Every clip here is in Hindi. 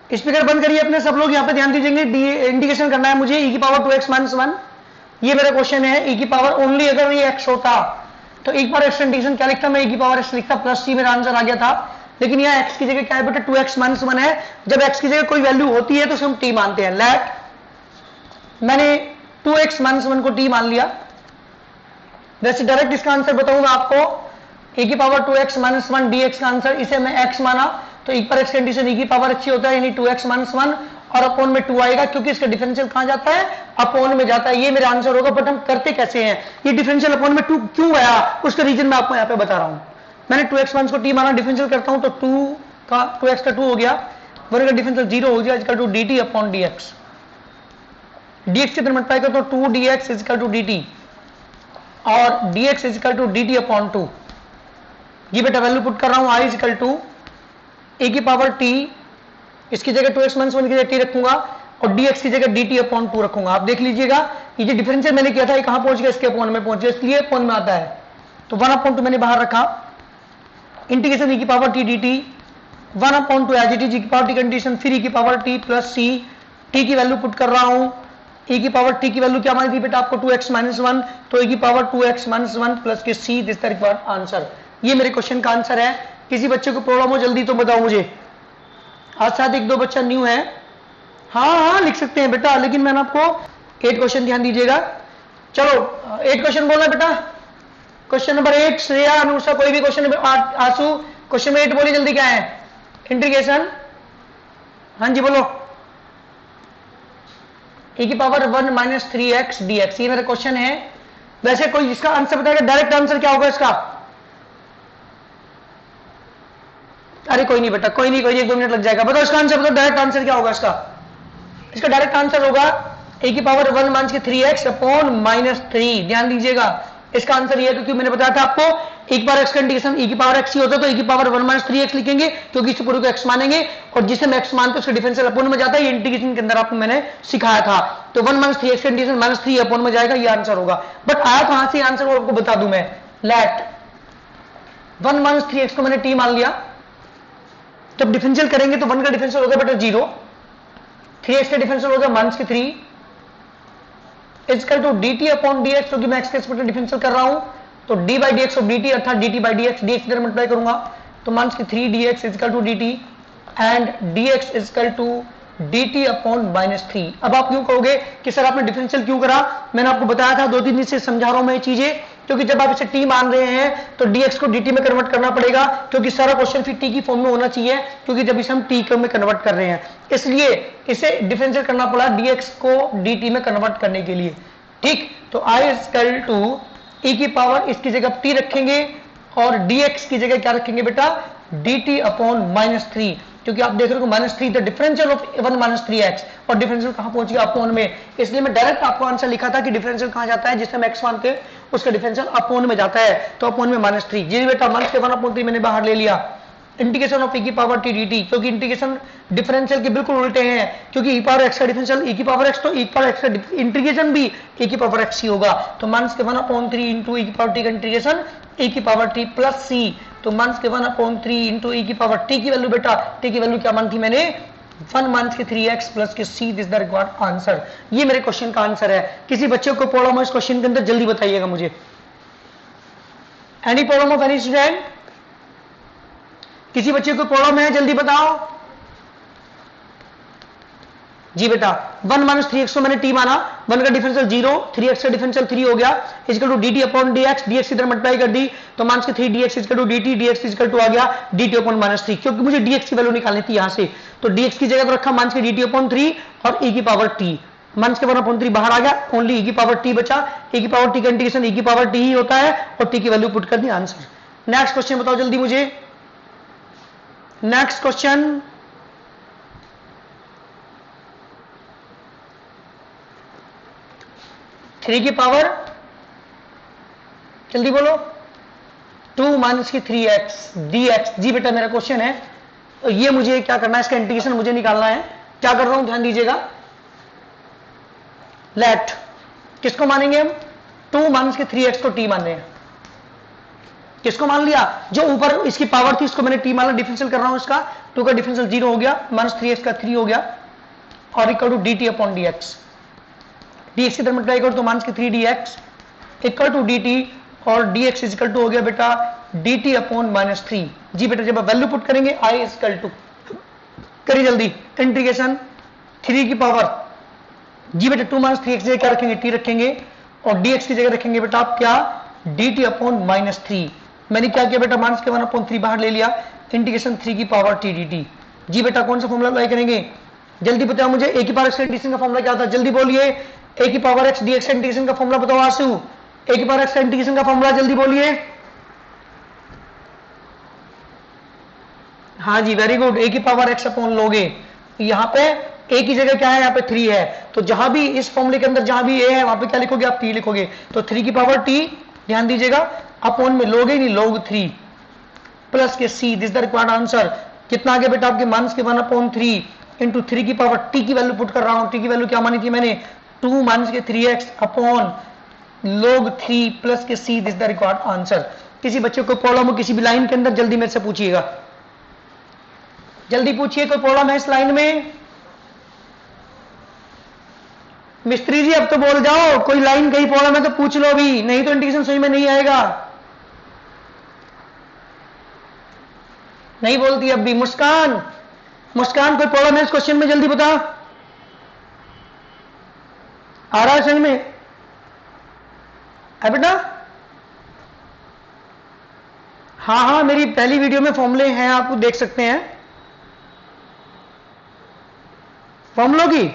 स्पीकर बंद करिए अपने सब लोग, यहाँ पे ध्यान दीजिएंगे, इंडिकेशन करना है मुझे e की पावर 2x माइनस 1, ये मेरा क्वेश्चन है। e की पावर ओनली अगर ये x होता तो एक बार एक्स इंडिकेशन क्या लिखता, मैं e की पावर x लिखता प्लस c, मेरा आंसर आ गया था। लेकिन यहाँ x की जगह क्या है बेटा, 2x माइनस 1 है। जब x की जगह कोई वैल्यू होती है तो उसे हम t मानते हैं। लेट मैंने 2x माइनस 1 को t मान लिया। वैसे डायरेक्ट इसका आंसर बताऊं मैं आपको, e की पावर 2x माइनस 1 dx का आंसर, इसे मैं x माना तो एक पर x कंडीशन e की पावर अच्छी होता है, यानी 2x माइनस 1 और अपॉन में 2 आएगा, क्योंकि इसका डिफरेंशियल कहां जाता है, अपॉन में जाता है। ये मेरा आंसर होगा। बट हम करते कैसे हैं, ये डिफरेंशियल अपॉन में 2 क्यों आया, उसका रीजन मैं आपको यहाँ पे बता रहा हूं। मैंने 2x माइनस को t माना, डिफरेंशियल करता हूं तो 2x का 2 हो गया, 1 का डिफरेंशियल 0 हो गया, equal to dt upon dx। dx के तरफ मल्टीप्लाई करता हूं 2 dx is equal to dt और dx is equal to dt upon 2। ये बेटा वैल्यू पुट कर रहा हूं, i is equal to e की पावर t, इसकी जगह 2x माइनस 1 की जगह t रखूंगा और dx की जगह dt अपॉन 2 रखूंगा। आप देख लीजिएगा ये जो डिफरेंशियल मैंने किया था ये कहां पहुंच गया, इसके अपॉन में पहुंच गया, इसलिए अपॉन में आता है। तो 1 अपॉन 2 मैंने बाहर रखा, इंटीग्रेशन e की पावर t dt, 1 अपॉन 2 एज इट इज e की पावर t कंडीशन, फिर e की power t plus c, t की वैल्यू पुट कर रहा हूं, e की पावर t की वैल्यू क्या मानी थी बेटा आपको 2x माइनस 1, तो e की पावर 2x माइनस 1 प्लस के c, this the required answer. ये मेरे क्वेश्चन का आंसर है। किसी बच्चे को प्रॉब्लम हो जल्दी तो बताओ मुझे, आज शायद एक दो बच्चा न्यू है। हाँ लिख सकते हैं बेटा, लेकिन मैंने आपको 8 क्वेश्चन, ध्यान दीजिएगा। चलो 8 क्वेश्चन बोलना बेटा। क्वेश्चन नंबर 8 श्रेया अनुषा, कोई भी क्वेश्चन नंबर 8 आंसू, क्वेश्चन नंबर 8 बोलिए जल्दी, क्या है, इंटीग्रेशन। हाँ जी बोलो, e की पावर 1 माइनस 3x dx, ये मेरा क्वेश्चन है। वैसे कोई इसका आंसर बताएगा, डायरेक्ट आंसर क्या होगा इसका? अरे कोई नहीं बेटा, कोई नहीं 1-2 मिनट लग जाएगा। बताओ इसका आंसर, बताओ डायरेक्ट आंसर क्या होगा इसका? इसका डायरेक्ट आंसर होगा ए की power 1 minus 3x upon minus 3। ध्यान दीजिएगा, इसका आंसर ये है क्योंकि मैंने बताया था आपको एक बार x कंडीशन e की पावर x ही होता है तो e की पावर 1 माइनस 3x लिखेंगे, क्योंकि इस पूरे को x मानेंगे और जिसे हम x मानते हैं उसका डिफरेंशियल अपॉन में जाता है। ये इंटीग्रेशन के अंदर आपको मैंने सिखाया था। तो 1 minus 3x condition minus 3 upon में जाएगा, ये आंसर होगा। बट आया कहां से आंसर, वो आपको बता दूं मैं। लेट 1 माइनस 3x को मैंने t मान लिया, जब डिफरेंशियल करेंगे तो 1 का डिफरेंशियल होगा बेटा 0, 3x का डिफरेंशियल होगा माइनस के 3 equal to dt upon dx, क्योंकि मैं x के रिस्पेक्ट में डिफरेंशियल कर रहा हूं तो d by d x of dt अर्थात dt बाई dx, dx इधर मल्टीप्लाई करूंगा तो माइनस के 3 dx equal to dt and dx equal to dt upon minus 3। अब आप क्यों कहोगे कि सर आपने डिफरेंशियल क्यों करा, मैंने आपको बताया था 2-3 दिन से समझा रहा हूं मैं ये चीजें, क्योंकि जब आप इसे t मान रहे हैं तो dx को dt में कन्वर्ट करना पड़ेगा, क्योंकि सारा क्वेश्चन फिर t की फॉर्म में होना चाहिए, क्योंकि जब इसे हम t में कन्वर्ट कर रहे हैं इसलिए इसे डिफरेंशियल करना पड़ा dx को dt में कन्वर्ट करने के लिए। ठीक, तो i इक्वल टू e की पावर, इसकी जगह t रखेंगे और dx की जगह क्या रखेंगे बेटा, dt अपॉन माइनस 3, क्योंकि आप देख रहे हो minus 3 the differential of 1 minus 3x, और डिफरेंशियल कहां पहुंच गया, अपॉन में। इसलिए मैं डायरेक्ट आपको आंसर लिखा था कि डिफरेंशियल कहां जाता है, जिससे हम x मानते हैं उसका डिफरेंशियल अपॉन में जाता है, तो अपॉन में माइनस 3। जी बेटा, माइनस के 1 अपॉन 3 मैंने बाहर ले लिया। इंटीग्रेशन ऑफ e की पावर t dt, क्योंकि इंटीग्रेशन डिफरेंशियल के बिल्कुल उल्टे हैं, क्योंकि e पावर x का डिफरेंशियल e की पावर x, तो e पावर x का इंटीग्रेशन भी e की पावर x ही होगा। तो माइनस के 1 अपॉन 3 इंटू e की पावर t का इंटीग्रेशन e की पावर t प्लस c, तो माइनस के 1 अपॉन 3 इंटू e की पावर t की वैल्यू बेटा, t की वैल्यू क्या मानी थी मैंने, 1 माइनस के 3x प्लस के c, this the required answer. ये मेरे क्वेश्चन का आंसर है। किसी बच्चे को प्रॉब्लम हो इस क्वेश्चन के अंदर जल्दी बताइएगा मुझे। Any problem of any student, किसी बच्चे को प्रॉब्लम है जल्दी बताओ। जी बेटा, 1 माइनस 3x को मैंने t माना, 1 का डिफरेंशियल 0, 3x का डिफरेंशियल 3 हो गया, equal to dt upon dx, dx इधर मल्टीप्लाई कर दी तो माइनस के 3 dx equal to dt, dx equal to आ गया dt अपॉन माइनस 3, क्योंकि मुझे dx की वैल्यू निकालनी थी यहां से, तो dx की जगह तो रखा माइनस के dt अपॉन 3 और e की पावर t, माइनस के 1 अपॉन 3 बाहर आ गया, ओनली e की पावर t बचा, e की पावर t का इंटीग्रेशन e की पावर t ही होता है और t की वैल्यू पुट कर दी, आंसर। नेक्स्ट क्वेश्चन बताओ जल्दी मुझे। नेक्स्ट क्वेश्चन, थ्री की पावर, जल्दी बोलो, 2 माइनस की 3x dx। जी बेटा मेरा क्वेश्चन है, तो ये मुझे क्या करना है, इसका इंटीग्रेशन मुझे निकालना है। क्या कर रहा हूं ध्यान दीजिएगा। लेट किसको मानेंगे हम, 2 माइनस की 3x को t मान रहे हैं। किसको मान लिया, जो ऊपर इसकी पावर थी इसको मैंने t माना, डिफरेंशियल कर रहा हूं इसका, 2 का डिफरेंशियल 0 हो गया, माइनस 3x का 3 हो गया और equal to dt upon dx। dx की तरफ मल्टीप्लाई करो तो माइनस के 3dx इक्वल टू dt और dx इज इक्वल टू हो गया बेटा dt अपॉन माइनस 3। जी बेटा जब आप वैल्यू पुट करेंगे i इज इक्वल टू, करिए जल्दी, इंटीग्रेशन 3 की पावर, जी बेटा 2 माइनस 3x जगह क्या रखेंगे, t रखेंगे और dx की जगह रखेंगे बेटा आप क्या, dt अपॉन माइनस 3। मैंने क्या किया बेटा, माइनस के 1 अपॉन 3 बाहर ले लिया, इंटीग्रेशन 3 की पावर t dt। जी बेटा कौन सा फॉर्मूला अप्लाई करेंगे, जल्दी बताओ मुझे, a की पावर x इंटीग्रेशन का फॉर्मूला क्या होता है, जल्दी बोलिए, a की पावर x dx इंटीग्रेशन का फॉर्मूला बताओ आंसू, a की पावर x इंटीग्रेशन का फॉर्मूला जल्दी बोलिए। हाँ जी वेरी गुड, a की पावर x अपॉन लोगे, यहाँ पे a की जगह क्या है, यहाँ पे 3 है, तो जहां भी इस फॉर्मूले के अंदर जहां भी a है वहां पे क्या लिखोगे आप, t लिखोगे, तो 3 की पावर t, ध्यान दीजिएगा, अपॉन में लोगे नहीं, लोग 3 प्लस के c, this the required answer. कितना आ गया बेटा आपके, माइनस के 1 अपॉन 3 इंटू 3 की पावर t की वैल्यू पुट कर रहा हूं, t की वैल्यू क्या मानी थी मैंने, 2 माइनस के 3x अपॉन लोग 3 प्लस के c, this the required answer. किसी बच्चे को प्रॉब्लम हो किसी भी लाइन के अंदर, जल्दी मेरे से पूछिएगा, जल्दी पूछिए, कोई प्रॉब्लम है इस लाइन में, मिस्त्री जी अब तो बोल जाओ, कोई लाइन कहीं प्रॉब्लम है तो पूछ लो भी, नहीं तो इंटीग्रेशन समझ में नहीं आएगा। नहीं बोलती अब भी, मुस्कान, मुस्कान कोई प्रॉब्लम है इस क्वेश्चन में, जल्दी बता, आ रहा है समझ में, है बेटा? हाँ हाँ मेरी पहली वीडियो में फॉर्मूले हैं, आप देख सकते हैं फॉर्मूलों की,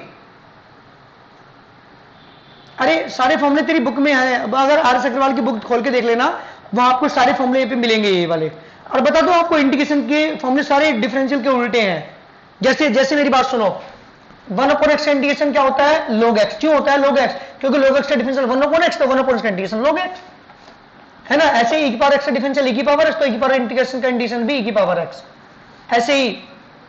अरे सारे फॉर्मूले तेरी बुक में है, अब अगर आर एस अग्रवाल की बुक खोल के देख लेना, वहां आपको सारे फॉर्मूले पे मिलेंगे ये वाले। और बता दो आपको, इंटीग्रेशन के फॉर्मूले सारे डिफरेंशियल के उल्टे हैं। जैसे जैसे मेरी बात सुनो, 1 अपॉन x का इंटीग्रेशन क्या होता है, log x। क्यों होता है log x, क्योंकि log x का डिफरेंशियल 1 अपॉन x, तो 1 अपॉन x का इंटीग्रेशन log x है ना। ऐसे ही e की पावर x का डिफरेंशियल e की पावर x, तो e की पावर इंटीग्रेशन का इंटीग्रेशन भी e की पावर x। ऐसे ही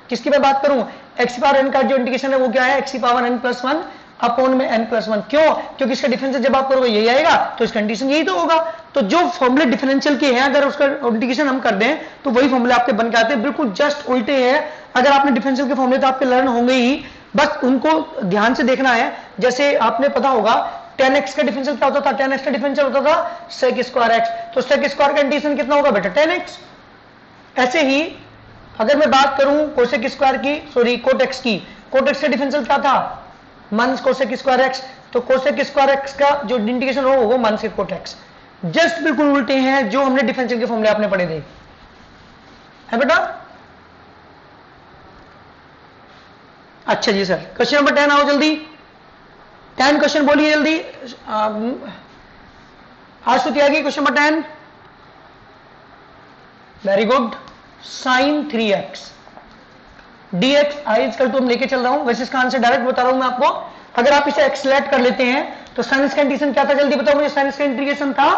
किसकी मैं बात करूं, x की पावर n का जो इंटीग्रेशन है वो क्या है, x की पावर n प्लस 1 अपॉन में n प्लस 1। क्यों, क्योंकि इसका डिफरेंशियल जब आप करोगे यही आएगा, तो इसका इंटीग्रेशन यही तो होगा। तो जो फॉर्मूले डिफरेंशियल के हैं अगर उसका इंटीग्रेशन हम कर दें तो वही फॉर्मूले आपके बन के आते हैं, बिल्कुल जस्ट उल्टे हैं। अगर आपने डिफरेंशियल के फॉर्मूले तो आपके लर्न होंगे ही, बस उनको ध्यान से देखना है। जैसे आपने पता होगा 10x का डिफरेंशियल क्या होता था, 10x का डिफरेंशियल होता था sec स्क्वायर x, तो sec स्क्वायर का इंटीग्रेशन कितना होगा बेटा 10x। ऐसे ही अगर मैं बात करूं कोसेक स्क्वायर की, सॉरी कोटेक्स की, कोटेक्स का डिफरेंशियल क्या था, माइनस कोसेक स्क्वायर एक्स, तो कोसेक स्क्वायर एक्स का जो इंटीग्रेशन हो वो माइनस कोटेक्स। जस्ट बिल्कुल उल्टे हैं जो हमने डिफरेंशियल के फॉर्मूले आपने पढ़े थे, है बेटा? अच्छा जी सर, क्वेश्चन नंबर 10 आओ जल्दी, 10 क्वेश्चन बोलिए जल्दी। आशुति आ गई, question number 10, very good. Sine 3x dx i equal to हम लेके चल रहा हूं, वैसे इसका आंसर डायरेक्ट बता रहा हूं मैं आपको। अगर आप इसे एक्सलेट कर लेते हैं तो साइन का इंटीग्रेशन क्या था, जल्दी बताओ मुझे, साइन का इंटीग्रेशन था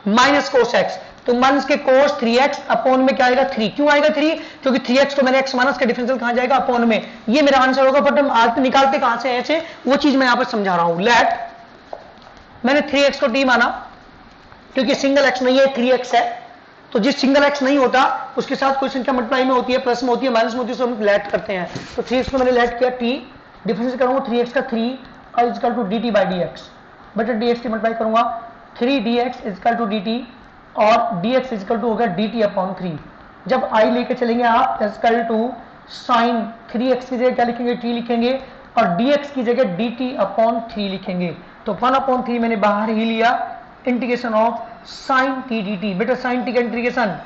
माइनस कोस x, तो माइनस के कोस 3x अपॉन में क्या आएगा 3। क्यों आएगा 3, क्योंकि 3x तो मैंने x माइनस का डिफरेंशियल कहां जाएगा, अपॉन में, ये मेरा आंसर होगा। बट हम आज निकालते कहां से ऐसे, वो चीज मैं यहां पर समझा रहा हूं। लेट मैंने 3x को t माना क्योंकि सिंगल x नहीं है, 3x है, तो जिस सिंगल x नहीं होता उसके साथ कोई संख्या मल्टीप्लाई में होती है, प्लस में होती है, माइनस में होती है, तो हम लेट करते हैं। तो 3x को मैंने लेट किया t, डिफरेंशियल करूंगा 3x का 3 और equal to dt by dx, but dx की मल्टीप्लाई करूंगा 3 dx इक्वल टू dt और dx इक्वल टू हो गया dt अपॉन 3। जब i लेके चलेंगे आप इक्वल टू साइन 3x की जगह क्या लिखेंगे, t लिखेंगे और dx की जगह dt अपॉन 3 लिखेंगे। तो 1 अपॉन 3 मैंने बाहर ही लिया, integration of sine T D T. बेटा साइन टी का इंटीग्रेशन,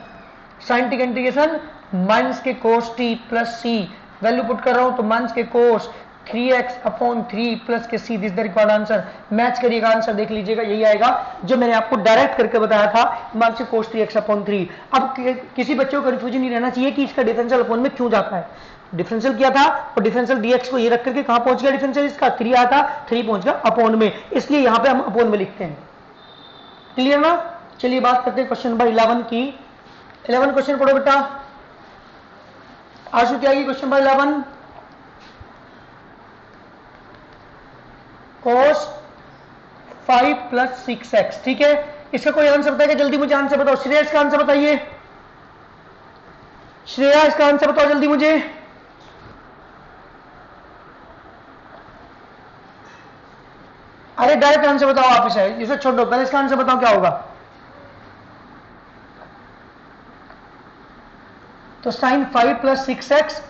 साइन टी का इंटीग्रेशन माइनस के कोस टी प्लस सी, वैल्यू पुट कर रहा हूं तो माइनस के कोस 3x अपॉन 3 प्लस के C, this the required answer. Match करिएगा, आंसर देख लीजिएगा, यही आएगा जो मैंने आपको डायरेक्ट करके बताया था, माइनस के कोस 3x अपॉन 3। अब किसी बच्चे को कंफ्यूजन नहीं रहना चाहिए कि इसका डिफरेंशियल अपॉन में क्यों जाता है। डिफरेंशियल किया था और डिफरेंशियल dx को ये रख करके कहां पहुंच गया, डिफरेंशियल इसका 3 आया था, 3 पहुंच गया अपॉन में, इसलिए यहां पे हम अपॉन में लिखते हैं। क्लियर ना? चलिए बात करते हैं क्वेश्चन नंबर 11 की। 11 क्वेश्चन पढ़ो बेटा, आशु क्या आएगी question number 11, cos 5 plus 6x। ठीक है, इसका कोई आंसर बताएगा, जल्दी मुझे आंसर बताओ। श्रेया इसका आंसर बताइए, श्रेया इसका आंसर बताओ जल्दी मुझे। अरे डायरेक्ट आंसर बताओ आप इसे छोड़ दो, पहले इसका आंसर बताओ क्या होगा। तो साइन 5 प्लस 6x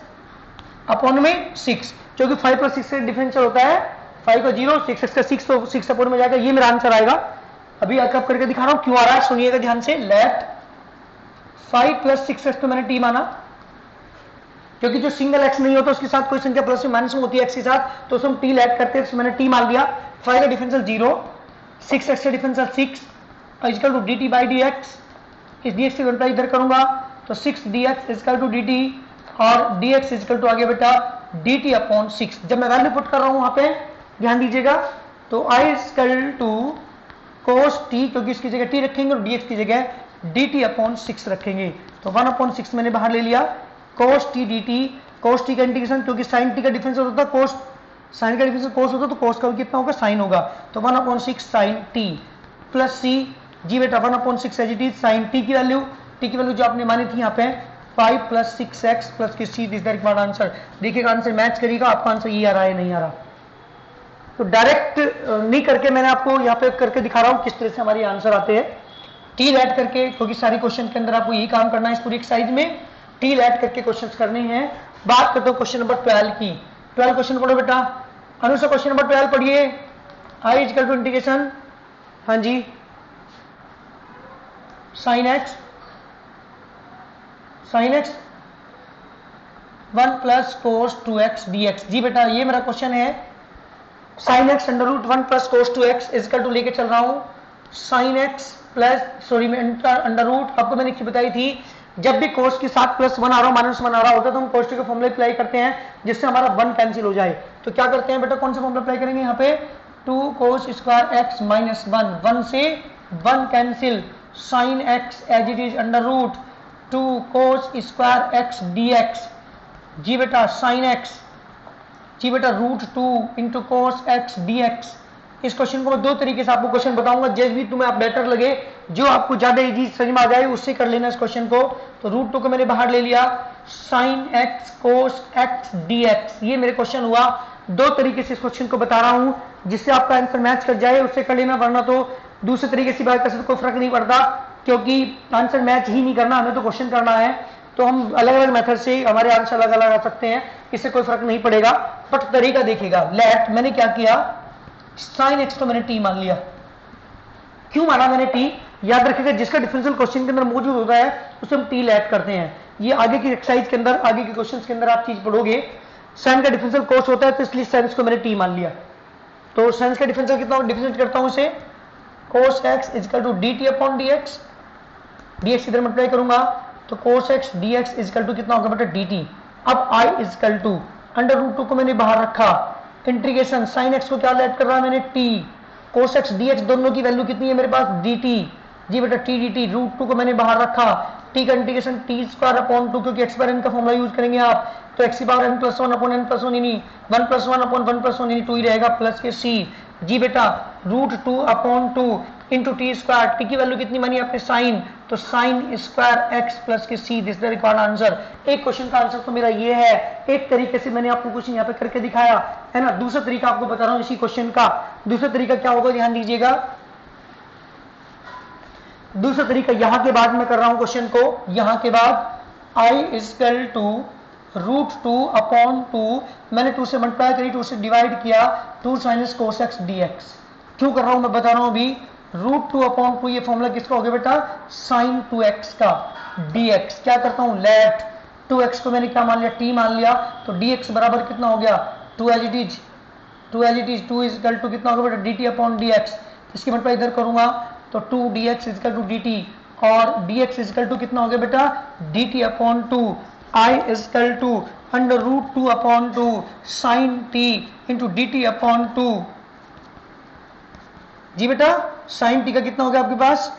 अपॉन में 6, क्योंकि 5 प्लस 6 का डिफरेंशियल होता है 5 का 0, 6x का 6, तो 6 अपॉन में जाएगा, ये मेरा आंसर आएगा। अभी अकब करके दिखा रहा हूं क्यों आ रहा है, सुनिएगा ध्यान से। लेट 5 प्लस 6x तो मैंने t माना, क्योंकि जो सिंगल x नहीं होता उसके साथ कोई संख्या प्लस में माइनस में होती है x के साथ, तो उसमें t लेट करते हैं, तो मैंने t मान लिया। 5 का डिफरेंशियल 0, 6x का differential 6 equal to dt by dx, इस dx की गणना इधर करूंगा तो 6 dx इक्वल टू dt, और dx इक्वल टू आगे बेटा dt अपॉन 6। जब मैं वैल्यू पुट कर रहा हूं वहां पे ध्यान दीजिएगा, तो i equal to cos t, क्योंकि इसकी जगह t रखेंगे और dx की जगह dt अपॉन 6 रखेंगे, तो 1 अपॉन 6 मैंने बाहर ले लिया। cos t dt, cos t का इंटीग्रेशन, क्योंकि sin t का डिफरेंस होता था cos, sin का डिफरेंस cos होता तो cos का कितना होगा sin होगा, तो 1 अपॉन 6 sin t प्लस c, जी बेटा 1 अपॉन 6 as it is sin t की वैल्यू, t की वैल्यू जो आपने मानी थी यहाँ पे 5 प्लस 6x प्लस की c, this the required answer. देखिएगा आंसर मैच करेगा, आपका आंसर ये आ रहा है नहीं आ रहा। तो डायरेक्ट नहीं करके मैंने आपको यहाँ पे करके दिखा रहा हूँ किस तरह से हमारे आंसर आते हैं, टी लैट करके, क्योंकि सारी क्वेश्चन के अंदर आपको यही काम करना है इस पूरी एक्सरसाइज में, टी लैट करके क्वेश्चन करने हैं। बात करते हो क्वेश्चन नंबर 12 की। 12 क्वेश्चन पढ़ो बेटा, अनुसार क्वेश्चन नंबर 12 पढ़िए। आई इक्वल टू इंटीग्रेशन, हाँ जी, sine X 1 plus cos 2x dx। जी बेटा ये मेरा क्वेश्चन है, sine X under root 1 plus cos 2x equal to लेके चल रहा हूं साइन एक्स प्लस, सॉरी मैं अंडर रूट, आपको मैंने बताई थी जब भी कोस के साथ प्लस 1 आ रहा हो माइनस 1 आ रहा होता है तो हम कोस के फॉर्मूला अप्लाई करते हैं जिससे हमारा 1 कैंसिल हो जाए। तो क्या करते हैं बेटा, कौन सा फॉर्मूला अप्लाई करेंगे यहाँ पे, 2 कोस स्क्वायर एक्स माइनस 1 से 1 cancel, sine x as it is under root 2 cos square x dx। जी बेटा साइन एक्स, जी बेटा root 2 into cos x dx। इस क्वेश्चन को मैं दो तरीके से आपको क्वेश्चन बताऊंगा, जैसे भी तुम्हें आप बेटर लगे, जो आपको ज्यादा इजी समझ में आ जाए उससे कर लेना इस क्वेश्चन को। तो रूट 2 को मैंने बाहर ले लिया, साइन एक्स कोस एक्स dx, ये मेरे क्वेश्चन हुआ। दो तरीके से इस क्वेश्चन को बता रहा हूं जिससे आपका आंसर मैच कर जाए उससे कर लेना, वरना तो दूसरे तरीके से बात कर सकते, कोई फर्क नहीं पड़ता, क्योंकि आंसर मैच ही नहीं करना, हमें तो क्वेश्चन करना है। तो हम अलग अलग मेथड से हमारे आंसर अलग अलग आ सकते हैं, इससे कोई फर्क नहीं पड़ेगा, बट तरीका देखिएगा। लेट मैंने क्या किया, साइन एक्स तो मैंने टी मान लिया। क्यों माना मैंने टी, याद रखिएगा जिसका डिफरेंशियल क्वेश्चन के अंदर मौजूद होता है उसे हम टी लेट करते हैं। ये आगे की एक्सरसाइज के अंदर, आगे के क्वेश्चन के अंदर आप चीज पढ़ोगे, साइन का डिफरेंशियल कोस होता है तो इसलिए साइन को मैंने टी मान लिया। तो साइन का डिफरेंशियल कितना डिफरेंशिएट करता हूं इसे, cos x equal to D T upon D x, dx इधर मल्टीप्लाई करूंगा तो cos x dx equal to कितना होगा बेटा dt। अब i equal to under root 2 को मैंने बाहर रखा, इंटीग्रेशन साइन x को क्या लेट कर रहा है मैंने t, cos x dx दोनों की वैल्यू कितनी है मेरे पास dt। जी बेटा t dt, रूट 2 को मैंने बाहर रखा, t का इंटीग्रेशन t स्क्वायर अपॉन 2, क्योंकि x पर n का फॉर्मूला यूज करेंगे आप, तो x की power n plus 1 upon n plus 1 यानी 1 प्लस 1 अपॉन 1 प्लस 1 यानी 2 ही रहेगा, प्लस के c। जी बेटा root 2 upon 2 into t square, t की वैल्यू कितनी मानी आपने साइन, तो साइन स्क्वायर एक्स प्लस के C, this the required answer. एक क्वेश्चन का आंसर तो मेरा ये है, एक तरीके से मैंने आपको क्वेश्चन यहाँ पे करके दिखाया है ना। दूसरा तरीका आपको बता रहा हूँ इसी क्वेश्चन का, दूसरा तरीका क्या होगा ध्यान दीजिएगा। दूसरा तरीका यहाँ के बाद मैं कर रहा हूँ क्वेश्चन को, यहाँ के बाद आई इक्वल टू रूट 2 अपॉन 2, मैंने 2 से मल्टीप्लाई करी, 2 से डिवाइड किया, 2 साइनस कोस एक्स dx। क्यों कर रहा हूं मैं बता रहा हूं अभी, रूट 2 अपॉन 2 ये फॉर्मूला किसका हो गया बेटा, साइन 2x का dx। क्या करता हूं, लेट 2x को मैंने क्या मान लिया, t मान लिया, तो dx बराबर कितना हो गया 2 as it is, 2 is equal to कितना होगा बेटा dt अपॉन dx। इसकी मल्टीप्लाई इधर करूंगा तो 2 dx is equal to dt, और dx इज इक्वल टू कितना हो गया बेटा dt upon 2, i is equal to under root 2 upon 2 sine t into dt upon 2। जी बेटा साइन टी का कितना हो गया आपके पास,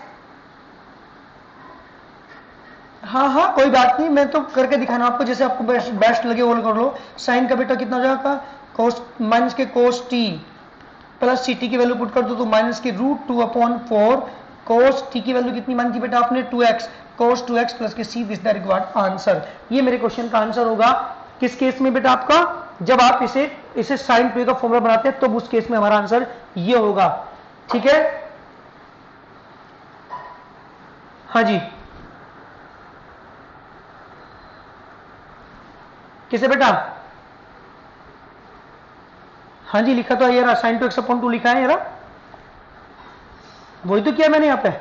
हाँ कोई बात नहीं, मैं तो करके दिखाना आपको, जैसे आपको बेस्ट लगे वो कर लो। साइन का बेटा कितना हो जाएगा, कोस माइनस के कोस टी प्लस सी, टी की वैल्यू पुट कर दो तो माइनस के रूट 2 अपॉन 4, कोस टी की वैल्यू कितनी मान की बेटा आपने 2x, कोस 2x प्लस के C, this the required answer. ये मेरे क्वेश्चन का आंसर होगा किस केस में बेटा आपका, जब आप इसे साइन 2a का फॉर्मूला बनाते हैं तो उस केस में हमारा आंसर ये होगा। ठीक है, हाँ जी, किसे बेटा? हाँ जी लिखा तो है यार, साइन 2x अपॉन 2 लिखा है यार, वही तो किया मैंने यहाँ पे।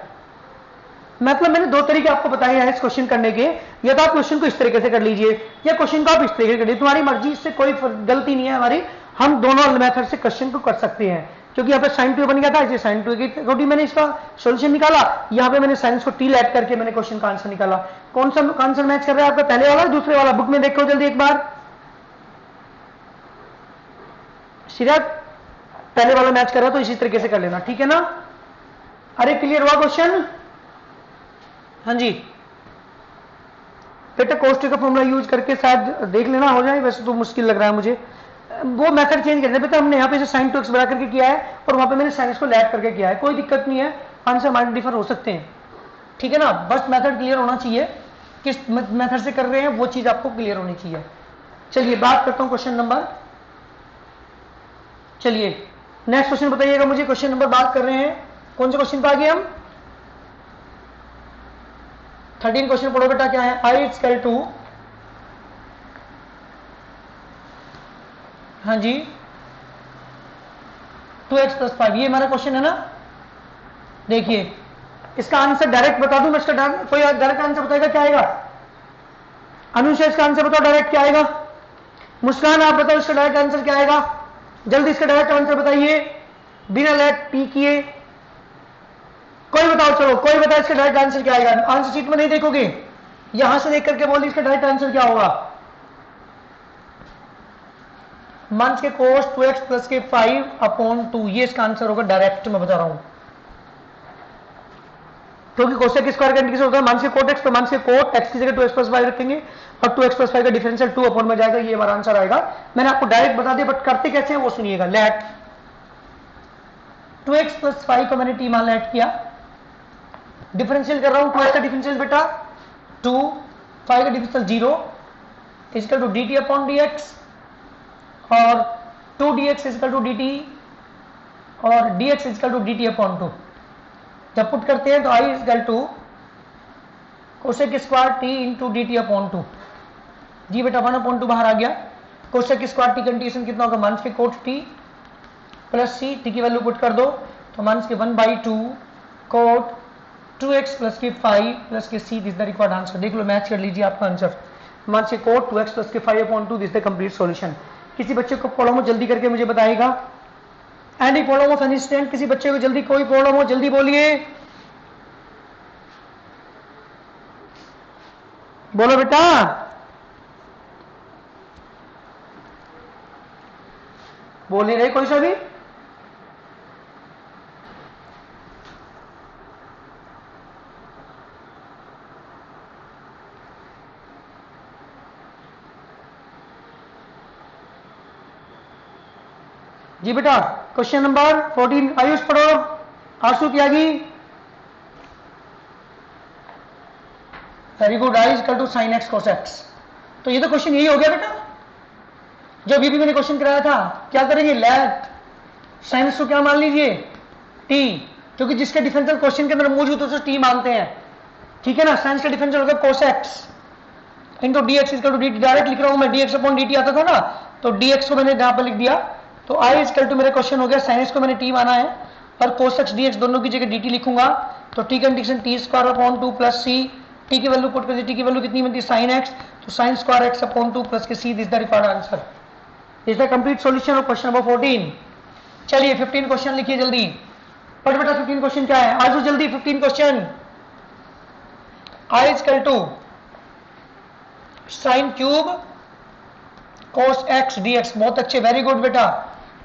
मतलब मैंने दो तरीके आपको बताए हैं इस क्वेश्चन करने के, या तो आप क्वेश्चन को इस तरीके से कर लीजिए या क्वेश्चन को आप इस तरीके से कर लीजिए, तुम्हारी मर्जी, इससे कोई गलती नहीं है हमारी, हम दोनों मेथड से क्वेश्चन को कर सकते हैं। क्योंकि यहाँ पे साइन 2 बन गया था, इसे साइन 2 की रोटी मैंने इसका सोल्यूशन निकाला, यहाँ पे मैंने साइंस को टी ऐड करके मैंने क्वेश्चन का आंसर निकाला। कौन सा आंसर मैच कर रहा है आपका, पहले वाला दूसरे वाला? बुक में देखो जल्दी एक बार, सीधा पहले वाला मैच कर रहा है तो इसी तरीके से कर लेना, ठीक है ना? अरे क्लियर हुआ क्वेश्चन? हाँ जी बेटा, कोष्टक का फॉर्मूला यूज करके शायद देख लेना हो जाए, वैसे तो मुश्किल लग रहा है मुझे, वो मेथड चेंज करना बेटा। हमने यहाँ पे साइन 2x बना करके किया है और वहां पे मैंने साइंस को लैड करके किया है, कोई दिक्कत नहीं है, आंसर हमारे डिफर हो सकते हैं, ठीक है ना? बस मेथड क्लियर होना चाहिए, किस मेथड से कर रहे हैं वो चीज आपको क्लियर होनी चाहिए। चलिए बात करता हूं क्वेश्चन नंबर, चलिए नेक्स्ट क्वेश्चन बताइएगा मुझे। क्वेश्चन नंबर बात कर रहे हैं, कौन से क्वेश्चन पे आ गए हम? 13 क्वेश्चन पढ़ो बेटा, क्या है? आई इक्वल टू, हाँ जी 2x + 5, ये हमारा क्वेश्चन है ना। देखिए इसका आंसर डायरेक्ट बता दूं मैं, इसका कोई डायरेक्ट आंसर बताएगा क्या आएगा? अनुषा इसका आंसर बताओ डायरेक्ट क्या आएगा? मुस्कान आप बताओ इसका डायरेक्ट आंसर क्या आएगा? जल्दी इसका डायरेक्ट आंसर बताइए बिना लेट पी किए, कोई बताओ, चलो कोई बताओ इसका डायरेक्ट आंसर क्या आएगा? आंसर शीट में नहीं देखोगे, यहां से देख करके बोलिए इसका डायरेक्ट आंसर क्या होगा। मंथ के कोस 2x + के 5/2, ये इसका आंसर होगा डायरेक्ट, मैं बता रहा हूं, क्योंकि कोसेक स्क्वायर का इंटीग्रेशन होता है मंथ के कोट x, तो मंथ के कोट x की जगह 2x + 5 रखेंगे और 2x + 5 का डिफरेंशियल 2 अपॉन में जाएगा, ये हमारा आंसर आएगा। मैंने आपको डायरेक्ट बता दिया, बट करते कैसे हैं वो सुनिएगा। लेट 2x + 5 को मैंने टी मान लेट किया, डिफरेंशियल कर रहा हूं, 2x का डिफरेंशियल बेटा 2, 5 का differential 0 equal to dt upon dx, और 2dx इक्वल टू dt, और dx equal to dt upon 2। जब पुट करते हैं तो i equal to cosec square t into dt upon 2, जी बेटा 1/2 बाहर आ गया। कोसेक स्क्वायर t कंडीशन कितना होगा? माइनस के cot t plus c, t की वैल्यू पुट कर दो तो माइनस के 1/2 कोट 2x + के 5 + के c, this the required answer. देख लो मैच कर लीजिए आपका आंसर, माइनस के कोट 2x + के 5/2, दिस द कंप्लीट सॉल्यूशन। किसी बच्चे को प्रॉब्लम हो जल्दी करके मुझे बताएगा, any problem of any student, किसी बच्चे को जल्दी कोई प्रॉब्लम हो जल्दी बोलिए, बोलो बेटा। बोल नहीं रहे कोई सा भी? जी बेटा क्वेश्चन नंबर 14 आयुष पढ़ो, Ashu Tyagi, very good. I equal to sin x cos x, तो ये तो क्वेश्चन यही हो गया बेटा जो अभी भी मैंने क्वेश्चन कराया था। क्या करेंगे? लेट साइंस को क्या मान लीजिए? t, क्योंकि जिसके डिफरेंशियल क्वेश्चन के अंदर मौजूद हो तो t मानते हैं, ठीक है ना? साइंस का डिफरेंशियल होगा cos x into dx equal to dt, direct लिख रहा हूं मैं, dx अपॉन dt आता था ना, तो dx को मैंने यहां पर लिख दिया, तो i इक्वल टू मेरा क्वेश्चन हो गया, साइंस को मैंने t माना है और cos x dx दोनों की जगह dt लिखूंगा, तो t condition t² + 2 + c, t की वैल्यू पुट कर दी, t की वैल्यू कितनी बनती है? sin x, तो sin² x/2 + के c, this the required answer, this the complete solution of question number 14। चलिए 15 क्वेश्चन लिखिए जल्दी, पढ़ बेटा 15 क्वेश्चन क्या है? आज जल्दी 15 question. i equal to sin³ cos x dx, बहुत अच्छे, वेरी गुड बेटा।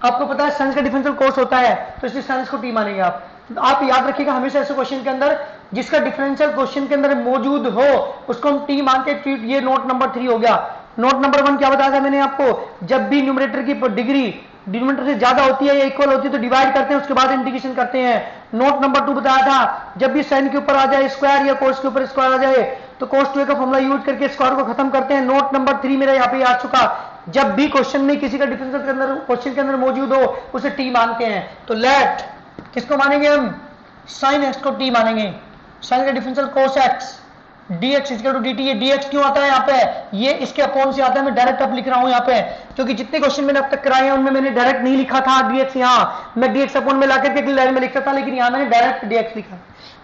आपको पता है साइंस का डिफरेंशियल कोस होता है, तो इसलिए साइंस को टी मानेंगे आप। आप याद रखिएगा हमेशा ऐसे क्वेश्चन के अंदर जिसका डिफरेंशियल क्वेश्चन के अंदर मौजूद हो उसको हम टी मान के, ये नोट नंबर 3 हो गया। नोट नंबर 1 क्या बताया था मैंने आपको? जब भी न्यूमरेटर की डिग्री डिनोमिनेटर से ज्यादा होती है या इक्वल होती है तो डिवाइड करते हैं, उसके बाद इंटीग्रेशन करते हैं। नोट नंबर 2 बताया था जब भी साइन के ऊपर आ जाए स्क्वायर या कोस के ऊपर स्क्वायर आ जाए तो cos 2a का फॉर्मूला यूज करके स्क्वायर को खत्म करते हैं। नोट नंबर 3 मेरा यहाँ पे आ चुका, जब भी क्वेश्चन में किसी का डिफरेंशियल के अंदर क्वेश्चन के अंदर मौजूद हो उसे टी मानते हैं। तो लेट किसको मानेंगे हम, साइन एक्स को टी मानेंगे। साइन का differential cos x dx equal to dt। ये dx क्यों आता है यहाँ पे, ये इसके अपॉन से आता है। मैं डायरेक्ट अब लिख रहा हूँ यहाँ पे, क्योंकि जितने क्वेश्चन मैंने अब तक कराए हैं उनमें मैंने डायरेक्ट नहीं लिखा था dx। यहाँ मैं dx अपॉन में लाकर के अगली लाइन में लिखता था, लेकिन यहाँ मैंने डायरेक्ट dx लिखा।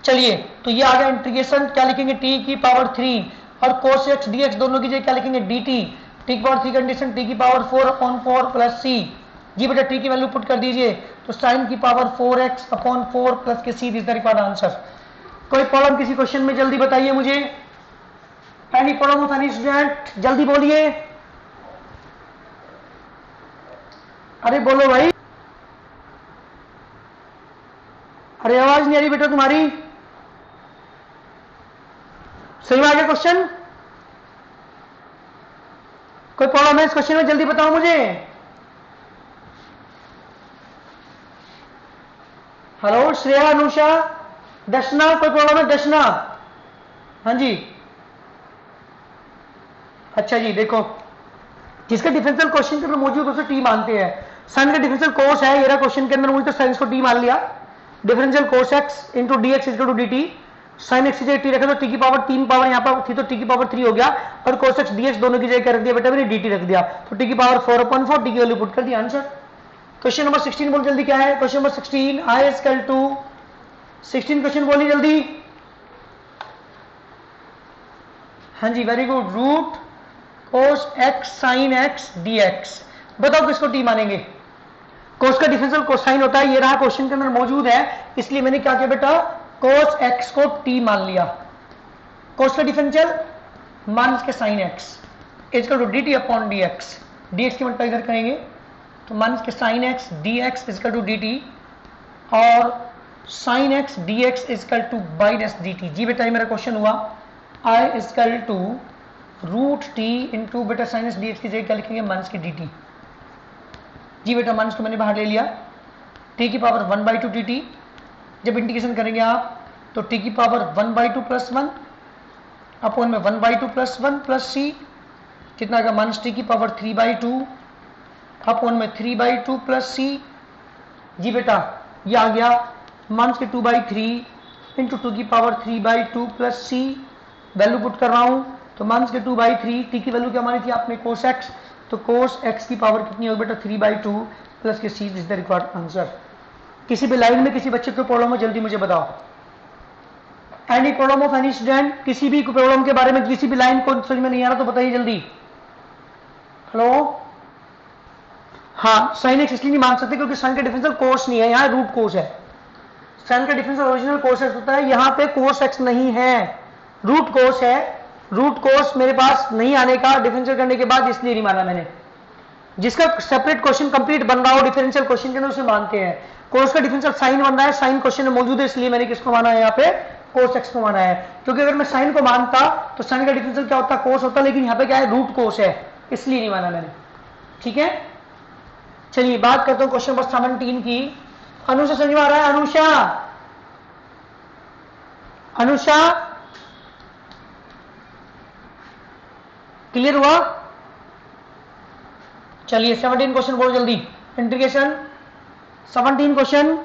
चलिए तो ये आ गया इंटीग्रेशन, क्या लिखेंगे t की पावर 3 और cos x dx दोनों की जगह क्या लिखेंगे dt। t की पावर 3 कंडीशन t की पावर 4/4 प्लस c। जी बेटा t की वैल्यू पुट कर दीजिए, तो sin की पावर 4x/4 प्लस के c, this the required answer. कोई प्रॉब्लम किसी क्वेश्चन में जल्दी बताइए मुझे, any problem of any student, जल्दी बोलिए, अरे बोलो भाई, अरे आवाज नहीं आ रही बेटा तुम्हारी। सही में आ गया क्वेश्चन, कोई प्रॉब्लम है इस क्वेश्चन में, जल्दी बताओ मुझे। हेलो श्रेया, अनुषा, दर्शना, कोई प्रॉब्लम है दर्शना? हाँ जी, अच्छा जी, देखो जिसका डिफरेंशियल क्वेश्चन के अंदर मौजूद उसे टी मानते हैं। साइन का डिफरेंशियल कोस है, ये रहा क्वेश्चन के अंदर मौजूद, तो साइन को टी मान लिया। Differential cos x into d x equal to D t. Sine x की जगह टी रखा तो टी की पावर 3 पावर यहाँ पर थी तो टी की पावर 3 हो गया, और कोस एक्स डी एक्स दोनों की जगह क्या रख दिया बेटा मैंने, डी टी रख दिया। तो टी की पावर 4/4, टी की वैल्यू पुट कर दिया, आंसर। क्वेश्चन नंबर 16 बोल जल्दी, क्या है question number 16? I equal to 16 question बोली जल्दी। हाँ जी, very good. Root cos X sine X D X, बताओ किसको टी मानेंगे? कोस का डिफरेंशियल कोसाइन होता है, ये रहा क्वेश्चन के अंदर मौजूद है, इसलिए मैंने क्या किया बेटा, कोस एक्स को टी मान लिया। कोस का डिफरेंशियल मान के sine X equal to D T upon D x. D X की मल्टीप्लाई इधर करेंगे तो मान के sine X D x equal to D T, और sine X D x equal to minus D T. जी बेटा ये मेरा क्वेश्चन हुआ, I equal to root T into बेटा साइनस डी एक्स की जगह क्या लिखेंगे, माइनस की डी टी। जी बेटा माइनस को मैंने बाहर ले लिया, टी की पावर 1/2 डी टी। जब इंटीग्रेशन करेंगे आप तो टी की पावर 1/2 प्लस 1 अपॉन में 1/2 प्लस 1 प्लस सी, कितना का माइनस टी की पावर 3/2 अपॉन में 3/2 प्लस सी। जी बेटा ये आ गया माइनस के 2/3 इंटू 2 की पावर 3/2 प्लस सी। वैल्यू पुट कर रहा हूं तो माइनस के 2/3, टी की वैल्यू क्या मानी थी आपने, कोस एक्स, तो कोस एक्स की पावर कितनी होगी बेटा 3/2 प्लस के C, this the required answer. किसी भी लाइन में किसी बच्चे को प्रॉब्लम हो जल्दी मुझे बताओ, any problem of any student, किसी भी प्रॉब्लम के बारे में किसी भी लाइन को समझ में नहीं आ रहा तो बताइए जल्दी। हेलो, हाँ साइन एक्स इसलिए नहीं मान सकते क्योंकि साइन का डिफरेंशियल कोस नहीं है, यहाँ रूट कोस है। साइन का डिफरेंशियल ओरिजिनल कोस एक्स होता है, यहाँ पे कोस एक्स नहीं है, रूट कोस है। रूट कोस मेरे पास नहीं आने का डिफरेंशियल करने के बाद, इसलिए नहीं माना मैंने। जिसका सेपरेट क्वेश्चन कंप्लीट बन रहा हो डिफरेंशियल क्वेश्चन के अंदर उसे मानते हैं। कोस का डिफरेंशियल साइन बन रहा है, साइन क्वेश्चन में मौजूद है, इसलिए मैंने किसको माना है यहाँ पे, कोस एक्स को माना है। क्योंकि अगर मैं साइन को मानता तो साइन का डिफरेंशियल क्या होता, कोस होता, लेकिन यहाँ पे क्या है रूट कोस है, इसलिए नहीं माना मैंने। ठीक है, चलिए बात करता हूँ क्वेश्चन नंबर 17 की। अनुषा समझ में आ रहा है? अनुषा, अनुषा क्लियर हुआ? चलिए 17 क्वेश्चन बोलो जल्दी, इंटीग्रेशन 17 क्वेश्चन।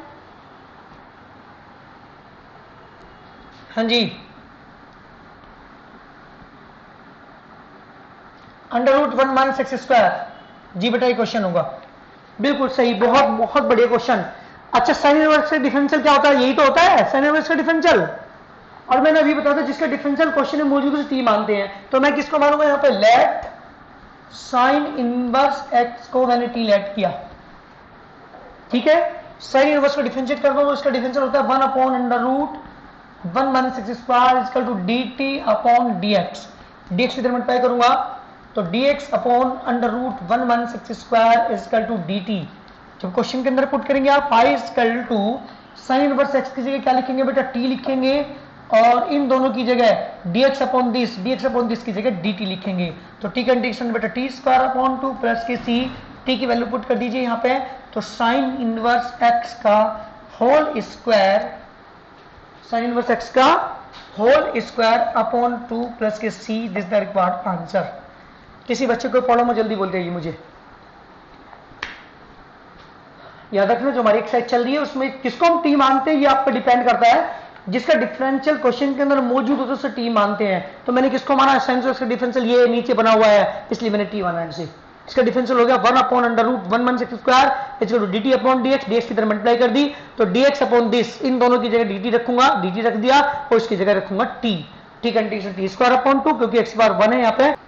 हाँ जी, under root 1 minus x square. जी बेटा ये क्वेश्चन होगा, बिल्कुल सही, बहुत बहुत बढ़िया क्वेश्चन। अच्छा साइन इनवर्स का डिफरेंशियल क्या होता है, यही तो होता है साइन इनवर्स का डिफरेंशियल। और मैंने अभी बताया था जिसका डिफरेंशियल क्वेश्चन में मौजूद है टी मानते हैं, तो मैं किसको मानूंगा यहाँ पे, लेट साइन इनवर्स एक्स को मैंने टी लेट किया। ठीक है, साइन इनवर्स को डिफरेंशिएट कर दो, इसका डिफरेंशियल होता है 1 upon under root 1 minus x square equal to D T upon D x. D x इधर मल्टीप्लाई करूंगा तो dx upon under root 1 minus x square equal to dt। जब क्वेश्चन के अंदर पुट करेंगे आप i equal to sine inverse x की जगह क्या लिखेंगे बेटा, t लिखेंगे, और इन दोनों की जगह dx अपॉन दिस की जगह dt लिखेंगे। तो t का इंटीग्रेशन बेटा t स्क्वायर अपॉन 2 प्लस के c, t की वैल्यू पुट कर दीजिए यहाँ पे, तो साइन इनवर्स x का whole square, sine inverse x का होल स्क्वायर अपॉन 2 प्लस के c, this the required answer. किसी बच्चे को प्रॉब्लम हो जल्दी बोल देगी मुझे। याद रखना जो हमारी एक्सरसाइज चल रही है उसमें किसको हम टी मानते हैं ये आप पे डिपेंड करता है, जिसका डिफरेंशियल क्वेश्चन के अंदर मौजूद होता है उसे टी मानते हैं। तो मैंने किसको माना, साइन स्क्वायर, इसका डिफरेंशियल ये नीचे बना हुआ है इसलिए मैंने टी माना इनसे। इसका डिफरेंशियल हो गया 1 upon under root 1 1 6 square equal to dt upon dx, dx की तरह मल्टीप्लाई कर दी तो dx अपॉन दिस, इन दोनों की जगह dt रखूंगा, dt रख दिया और इसकी जगह रखूंगा t। ठीक है, टी स्क्वायर अपॉन 2 क्योंकि x बार 1 है यहाँ पे।